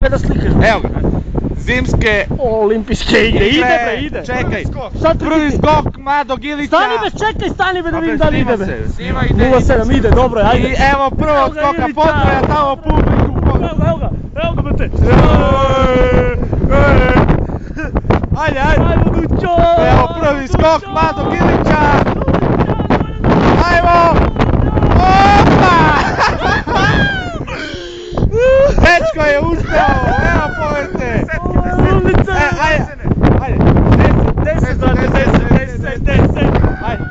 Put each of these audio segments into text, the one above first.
Ajde da slikaš. Evo ga. Zimske olimpijske igre, ide. Čekaj, prvi skok Mladog Ilića. Stani be da vidim da li ide be. 0,7 ide, dobro je, ajde. I evo prvog skoka Podvoja tamo publiku. Evo ga brate. Ajde. Ajmo Dućo. Evo prvi skok Mladog Ilića. Ajmo. Opa! Dečko je uspeo, evo pogledajte. Ajde. 10. Ajde.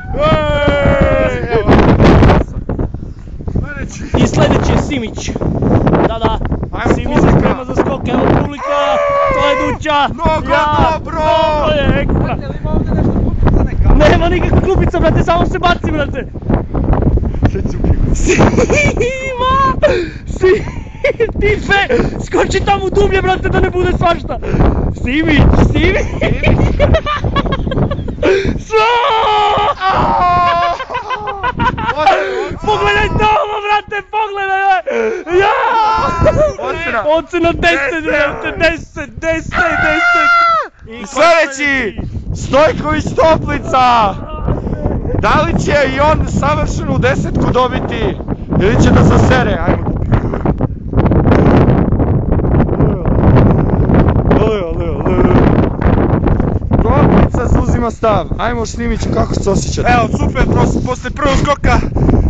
I sljedeći je Simić. Da. Simić se sprema za skok, evo publika. To je Duća. Mnogo dobro. To je ekstra. Nema nikakva klupica, brate, samo se baci, brate. Sima! Tife! Skoči tamo dublje, brate, da ne bude svašta! Simić! Pogledaj tamo, brate, pogledaj! Ocena 10, brate, 10! Sljedeći! Stojković Toplica! Da li će i on savršenu desetku dobiti? Ili će da zasere? Ajmo. Toplica zauzima stav. Ajmo Snimiću, kako se osjećate? Evo, super, posle prvog skoka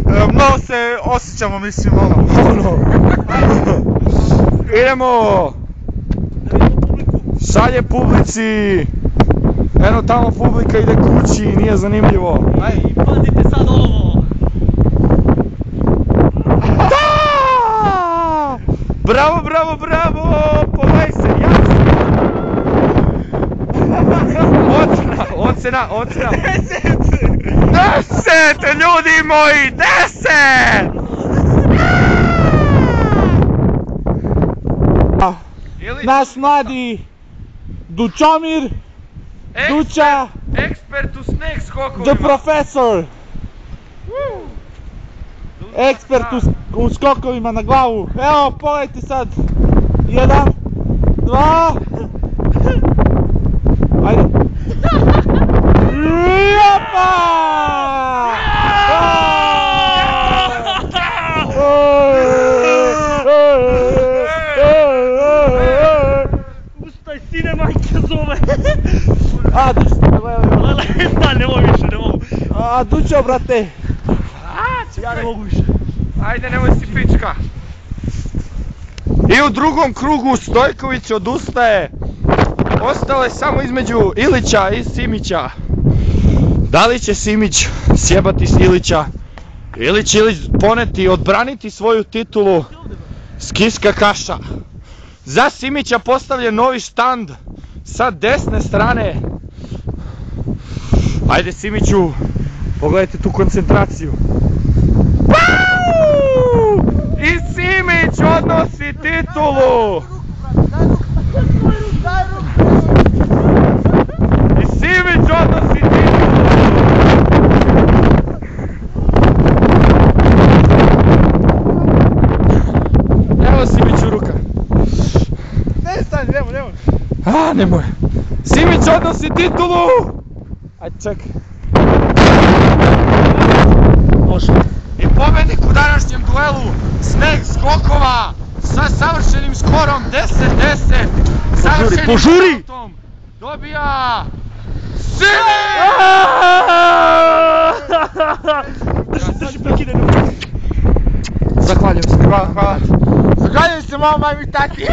mnogo se osjećamo, mislim, Idemo! Šalje publici! Eno tamo publika ide kući, nije zanimljivo. Ajde, pazite sad ovo! Da! Bravo! Pogledaj se, jasno! Ocena! 10, ljudi moji, 10! Naš mladi Dućomir, Duća, ekspert u sneg skokovima. The professor. Ekspert u skokovima na glavu. Evo, pogledajte sad. 1, 2. Ajde. Jopa! Ustaj, sine, majke zove! A, Duća, Ne mogu više, ne mogu. A, Duća, brate. Ja ne mogu više. Ajde, nemoj si pička. I u drugom krugu Stojković odustaje. Ostalo je samo između Ilića i Simića. Da li će Simić sjebati s Ilića? Ili će Ilić poneti, odbraniti svoju titulu Skiska kaša? Za Simića postavljen novi štand sa desne strane. Ajde Simiću, pogledajte tu koncentraciju. I Simić odnosi titulu! Evo Simiću ruka. Ne, stani, nemoj. A, nemoj. Simić odnosi titulu! Ajde, čekaj. Može. I pobednik u današnjem duelu sneg skokova sa savršenim skorom 10-10. Požuri! Dobija Simić! Drži, prekidaj. Zahvaljujem se. Hvala. Zahvaljujem se mojom majmi tati.